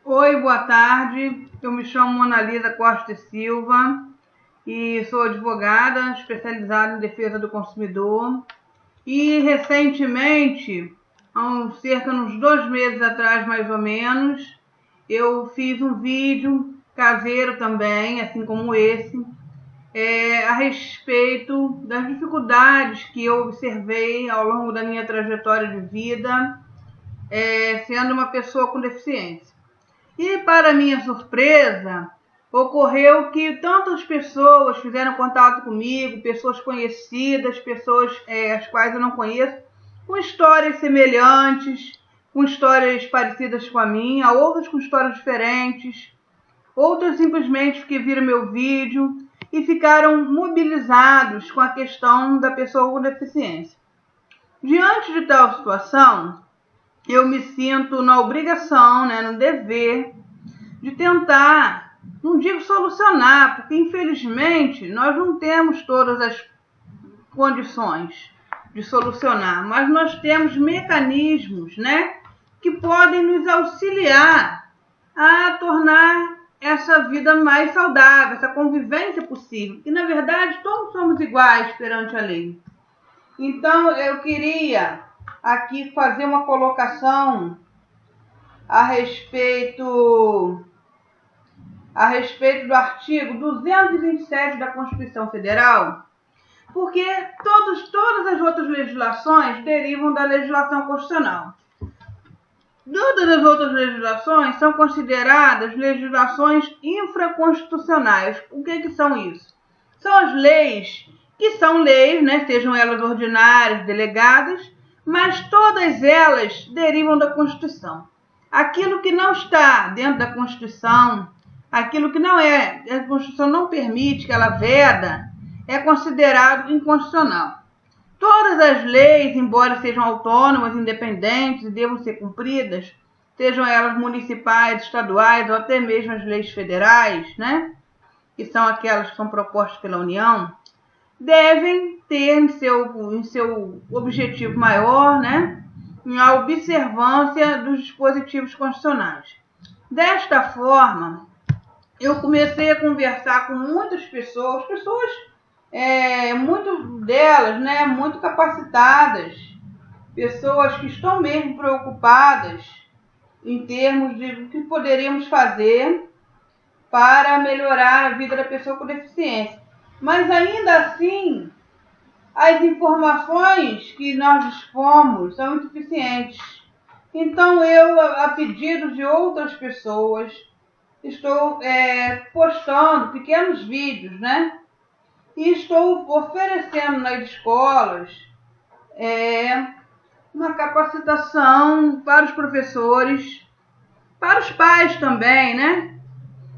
Oi, boa tarde. Eu me chamo Mona Lisa Costa e Silva e sou advogada especializada em defesa do consumidor. E recentemente, cerca de uns 2 meses atrás, mais ou menos, eu fiz um vídeo caseiro também, assim como esse, a respeito das dificuldades que eu observei ao longo da minha trajetória de vida, sendo uma pessoa com deficiência. E, para minha surpresa, ocorreu que tantas pessoas fizeram contato comigo, pessoas conhecidas, pessoas as quais eu não conheço, com histórias semelhantes, com histórias parecidas com a minha, outras com histórias diferentes, outras simplesmente que viram meu vídeo e ficaram mobilizados com a questão da pessoa com deficiência. Diante de tal situação, eu me sinto na obrigação, no dever, de tentar, não digo solucionar, porque infelizmente nós não temos todas as condições de solucionar, mas nós temos mecanismos, que podem nos auxiliar a tornar essa vida mais saudável, essa convivência possível, que na verdade todos somos iguais perante a lei. Então eu queria aqui fazer uma colocação a respeito do artigo 227 da Constituição Federal, porque todas as outras legislações derivam da legislação constitucional. Todas as outras legislações são consideradas legislações infraconstitucionais. O que são isso? São as leis que são leis, sejam elas ordinárias, delegadas, mas todas elas derivam da Constituição. Aquilo que não está dentro da Constituição, aquilo que a Constituição não permite, que ela veda, é considerado inconstitucional. Todas as leis, embora sejam autônomas, independentes e devam ser cumpridas, sejam elas municipais, estaduais ou até mesmo as leis federais, que são aquelas que são propostas pela União, devem ter em seu objetivo maior, a observância dos dispositivos constitucionais. Desta forma, eu comecei a conversar com muitas pessoas, muitas delas, muito capacitadas, pessoas que estão mesmo preocupadas em termos de o que poderíamos fazer para melhorar a vida da pessoa com deficiência. Mas ainda assim, as informações que nós dispomos são insuficientes. Então eu, a pedido de outras pessoas, estou postando pequenos vídeos, e estou oferecendo nas escolas uma capacitação para os professores, para os pais também,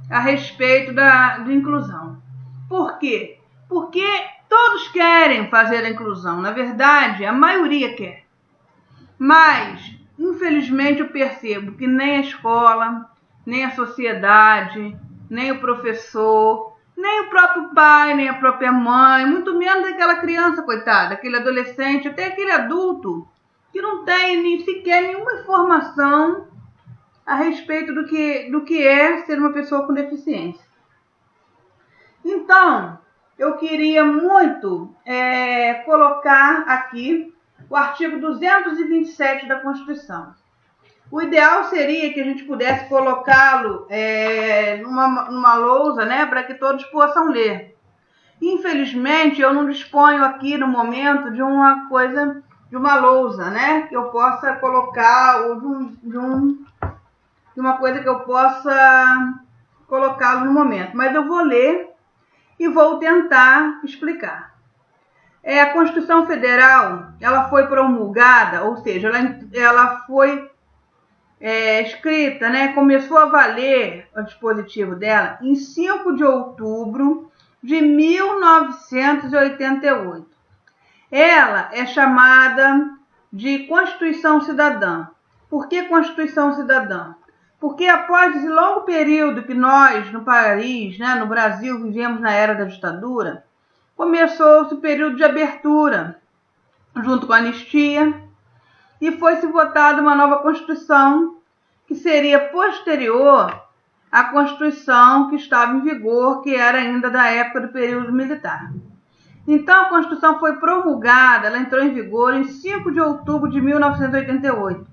a respeito da inclusão. Por quê? Porque todos querem fazer a inclusão. Na verdade, a maioria quer. Mas, infelizmente, eu percebo que nem a escola, nem a sociedade, nem o professor, nem o próprio pai, nem a própria mãe, muito menos aquela criança, coitada, aquele adolescente, até aquele adulto, que não tem nem sequer nenhuma informação a respeito do que é ser uma pessoa com deficiência. Então, eu queria muito colocar aqui o artigo 227 da Constituição. O ideal seria que a gente pudesse colocá-lo numa lousa, para que todos possam ler. Infelizmente, eu não disponho aqui no momento de uma lousa, que eu possa colocar, ou de uma coisa que eu possa colocá-lo no momento. Mas eu vou ler e vou tentar explicar. A Constituição Federal, ela foi promulgada, ou seja, ela foi escrita, começou a valer o dispositivo dela em 5 de outubro de 1988. Ela é chamada de Constituição Cidadã. Por que Constituição Cidadã? Porque após esse longo período que nós, no país, no Brasil, vivemos na era da ditadura, começou-se o período de abertura, junto com a anistia, e foi-se votada uma nova Constituição que seria posterior à Constituição que estava em vigor, que era ainda da época do período militar. Então, a Constituição foi promulgada, ela entrou em vigor em 5 de outubro de 1988.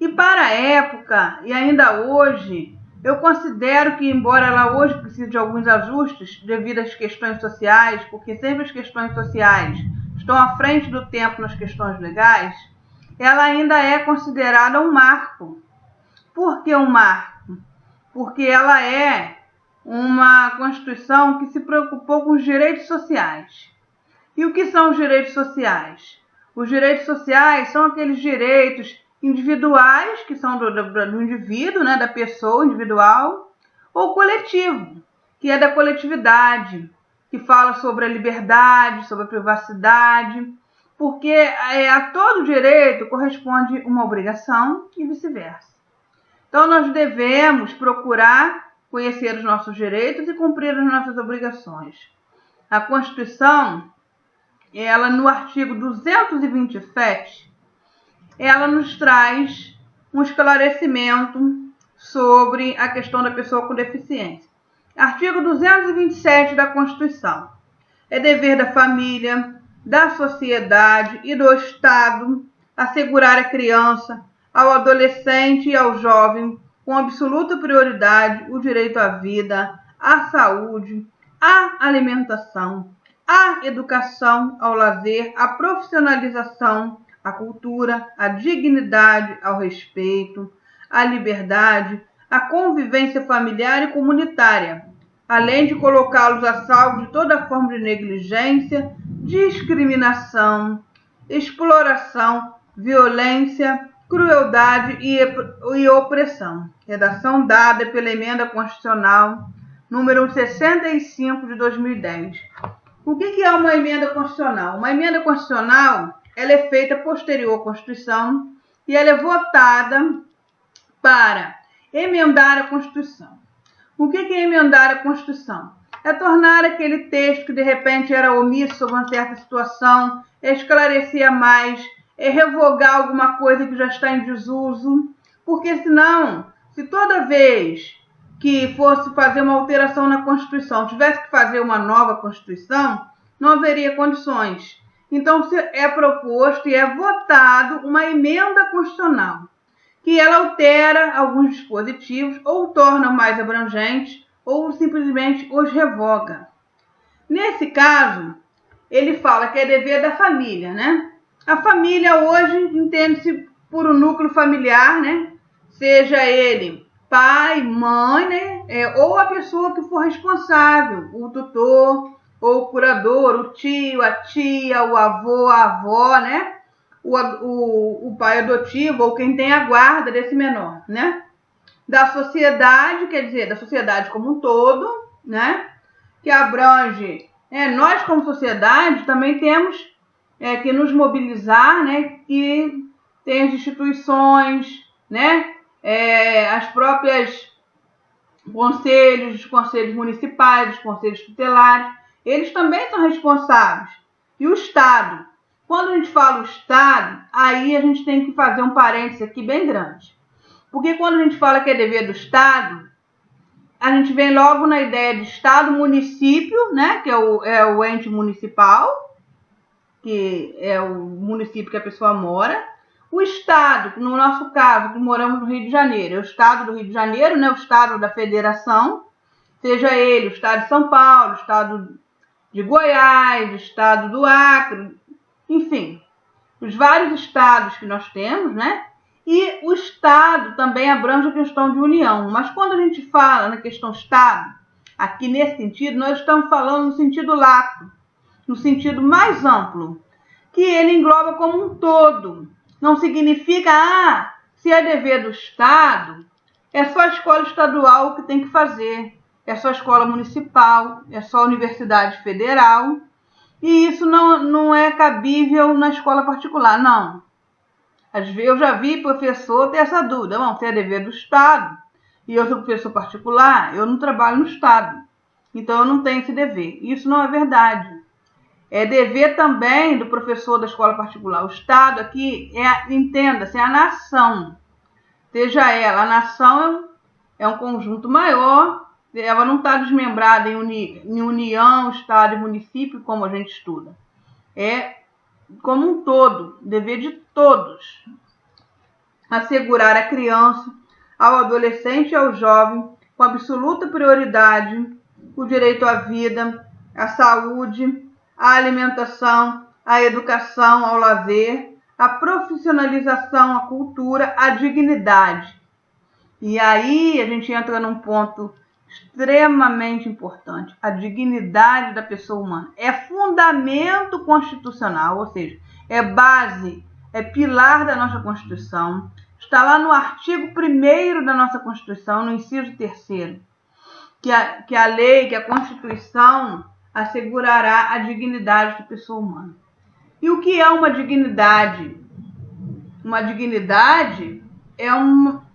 E para a época, e ainda hoje, eu considero que, embora ela hoje precise de alguns ajustes devido às questões sociais, porque sempre as questões sociais estão à frente do tempo nas questões legais, ela ainda é considerada um marco. Por que um marco? Porque ela é uma Constituição que se preocupou com os direitos sociais. E o que são os direitos sociais? Os direitos sociais são aqueles direitos individuais, que são do indivíduo, né, da pessoa individual, ou coletivo, que é da coletividade, que fala sobre a liberdade, sobre a privacidade, porque a todo direito corresponde uma obrigação e vice-versa. Então, nós devemos procurar conhecer os nossos direitos e cumprir as nossas obrigações. A Constituição, ela no artigo 227, ela nos traz um esclarecimento sobre a questão da pessoa com deficiência. Artigo 227 da Constituição. É dever da família, da sociedade e do Estado assegurar à criança, ao adolescente e ao jovem, com absoluta prioridade, o direito à vida, à saúde, à alimentação, à educação, ao lazer, à profissionalização, à cultura, à dignidade, ao respeito, à liberdade, à convivência familiar e comunitária, além de colocá-los a salvo de toda forma de negligência, discriminação, exploração, violência, crueldade e opressão. Redação dada pela Emenda Constitucional número 65 de 2010. O que é uma emenda constitucional? Uma emenda constitucional, ela é feita posterior à Constituição e ela é votada para emendar a Constituição. O que é emendar a Constituição? É tornar aquele texto que de repente era omisso sobre uma certa situação, esclarecer mais, é revogar alguma coisa que já está em desuso, porque senão, se toda vez que fosse fazer uma alteração na Constituição, tivesse que fazer uma nova Constituição, não haveria condições. Então, é proposto e é votado uma emenda constitucional, que ela altera alguns dispositivos, ou torna mais abrangentes, ou simplesmente os revoga. Nesse caso, ele fala que é dever da família, né? A família hoje entende-se por um núcleo familiar, né? Seja ele pai, mãe, né? Ou a pessoa que for responsável, o tutor, ou o curador, o tio, a tia, o avô, a avó, né? O pai adotivo ou quem tem a guarda desse menor, né? Da sociedade, quer dizer, da sociedade como um todo, né? Que abrange, nós como sociedade também temos que nos mobilizar, né? E tem as instituições, né? As próprias conselhos, os conselhos municipais, os conselhos tutelares, eles também são responsáveis. E o Estado, quando a gente fala o Estado, aí a gente tem que fazer um parênteses aqui bem grande. Porque quando a gente fala que é dever do Estado, a gente vem logo na ideia de Estado-município, né? Que é o ente municipal, que é o município que a pessoa mora. O Estado, no nosso caso, que moramos no Rio de Janeiro, é o Estado do Rio de Janeiro, né? O Estado da Federação, seja ele o Estado de São Paulo, o Estado de Goiás, o Estado do Acre, enfim, os vários estados que nós temos, né? E o Estado também abrange a questão de união. Mas quando a gente fala na questão Estado, aqui nesse sentido, nós estamos falando no sentido lato, no sentido mais amplo, que ele engloba como um todo. Não significa, se é dever do Estado, é só a escola estadual que tem que fazer, é só a escola municipal, é só a universidade federal, e isso não é cabível na escola particular, não. Às vezes eu já vi professor ter essa dúvida, se é dever do Estado, e eu sou professor particular, eu não trabalho no Estado, então eu não tenho esse dever. Isso não é verdade. É dever também do professor da escola particular. O Estado aqui entenda-se, é a nação. seja ela, a nação é um conjunto maior, ela não está desmembrada em união, estado e município, como a gente estuda. É como um todo, dever de todos, assegurar à criança, ao adolescente e ao jovem, com absoluta prioridade, o direito à vida, à saúde, à alimentação, à educação, ao lazer, à profissionalização, à cultura, à dignidade. E aí a gente entra num ponto extremamente importante, a dignidade da pessoa humana. É fundamento constitucional, ou seja, é base, é pilar da nossa Constituição. Está lá no artigo 1º da nossa Constituição, no inciso 3º, que a lei, que a Constituição assegurará a dignidade da pessoa humana. E o que é uma dignidade? Uma dignidade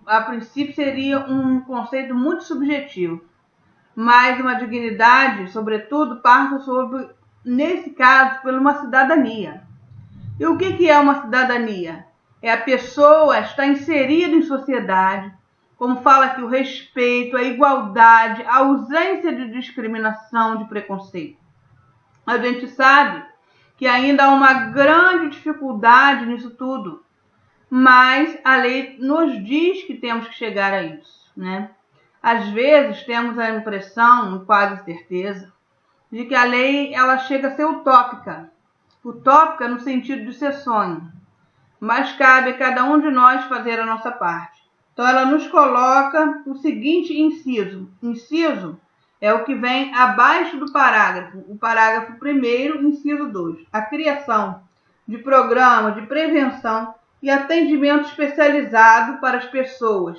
a princípio seria um conceito muito subjetivo, mas uma dignidade, sobretudo, passa nesse caso, por uma cidadania. E o que é uma cidadania? É a pessoa estar inserida em sociedade, como fala aqui, o respeito, a igualdade, a ausência de discriminação, de preconceito. A gente sabe que ainda há uma grande dificuldade nisso tudo, mas a lei nos diz que temos que chegar a isso, né? Às vezes temos a impressão, quase certeza, de que a lei ela chega a ser utópica. Utópica no sentido de ser sonho. Mas cabe a cada um de nós fazer a nossa parte. Então ela nos coloca o seguinte inciso. Inciso é o que vem abaixo do parágrafo. O parágrafo 1º, inciso 2. A criação de programa de prevenção e atendimento especializado para as pessoas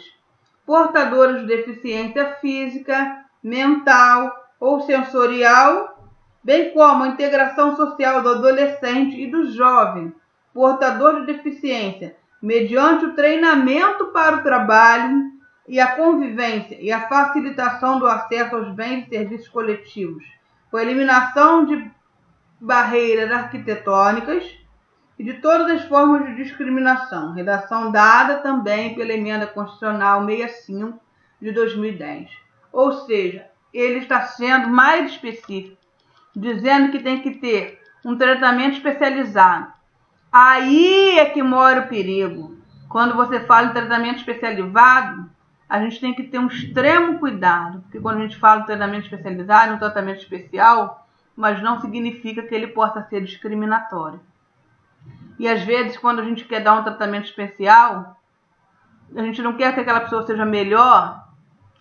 portadoras de deficiência física, mental ou sensorial, bem como a integração social do adolescente e do jovem portador de deficiência, mediante o treinamento para o trabalho e a convivência e a facilitação do acesso aos bens e serviços coletivos, com a eliminação de barreiras arquitetônicas e de todas as formas de discriminação, redação dada também pela Emenda Constitucional 65 de 2010. Ou seja, ele está sendo mais específico, dizendo que tem que ter um tratamento especializado. Aí é que mora o perigo. Quando você fala em tratamento especializado, a gente tem que ter um extremo cuidado, porque quando a gente fala em tratamento especializado, um tratamento especial, mas não significa que ele possa ser discriminatório. E às vezes, quando a gente quer dar um tratamento especial, a gente não quer que aquela pessoa seja melhor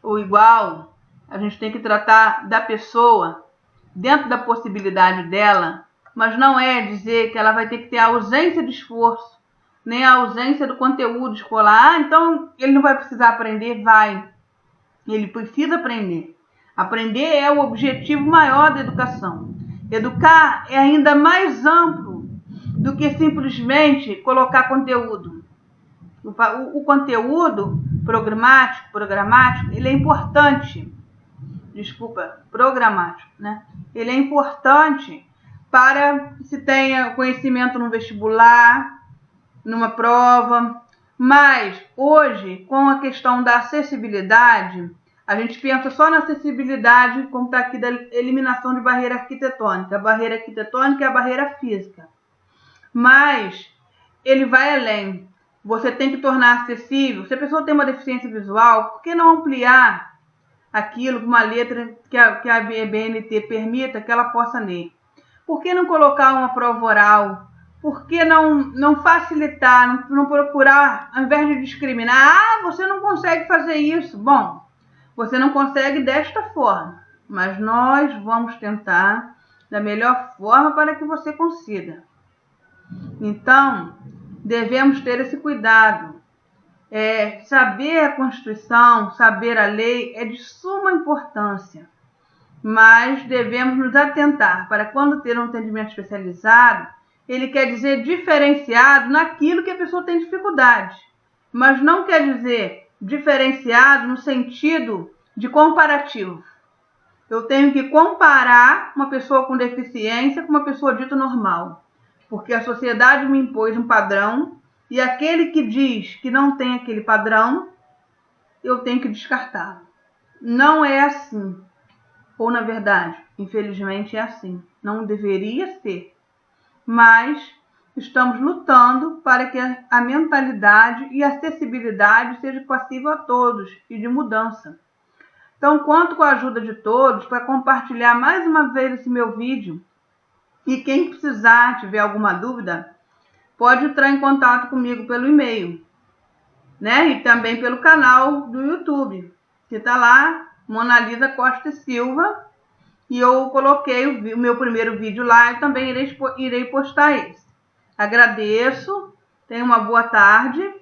ou igual. A gente tem que tratar da pessoa dentro da possibilidade dela, mas não é dizer que ela vai ter que ter a ausência de esforço, nem a ausência do conteúdo escolar. Então ele não vai precisar aprender? Vai. Ele precisa aprender. Aprender é o objetivo maior da educação. Educar é ainda mais amplo do que simplesmente colocar conteúdo. O conteúdo programático, ele é importante. Programático, né? Ele é importante para que se tenha conhecimento no vestibular, numa prova. Mas hoje, com a questão da acessibilidade, a gente pensa só na acessibilidade, como está aqui, da eliminação de barreira arquitetônica. A barreira arquitetônica é a barreira física. Mas ele vai além. Você tem que tornar acessível. Se a pessoa tem uma deficiência visual, por que não ampliar aquilo com uma letra que a BNT permita que ela possa ler? Por que não colocar uma prova oral? Por que não facilitar, não procurar, ao invés de discriminar? Ah, você não consegue fazer isso. Bom, você não consegue desta forma, mas nós vamos tentar da melhor forma para que você consiga. Então, devemos ter esse cuidado. Saber a Constituição, saber a lei é de suma importância, mas devemos nos atentar para quando ter um atendimento especializado, ele quer dizer diferenciado naquilo que a pessoa tem dificuldade, mas não quer dizer diferenciado no sentido de comparativo. Eu tenho que comparar uma pessoa com deficiência com uma pessoa dita normal, porque a sociedade me impôs um padrão e aquele que diz que não tem aquele padrão eu tenho que descartá-lo. Não é assim. Ou, na verdade, infelizmente é assim. Não deveria ser. Mas estamos lutando para que a mentalidade e a acessibilidade seja possível a todos e de mudança. Então, conto com a ajuda de todos para compartilhar mais uma vez esse meu vídeo. E quem precisar, tiver alguma dúvida, pode entrar em contato comigo pelo e-mail, né? E também pelo canal do YouTube, que está lá, Mona Lisa Costa e Silva. E eu coloquei o meu primeiro vídeo lá e também irei postar esse. Agradeço, tenha uma boa tarde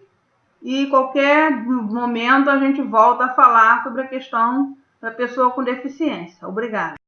e qualquer momento a gente volta a falar sobre a questão da pessoa com deficiência. Obrigada.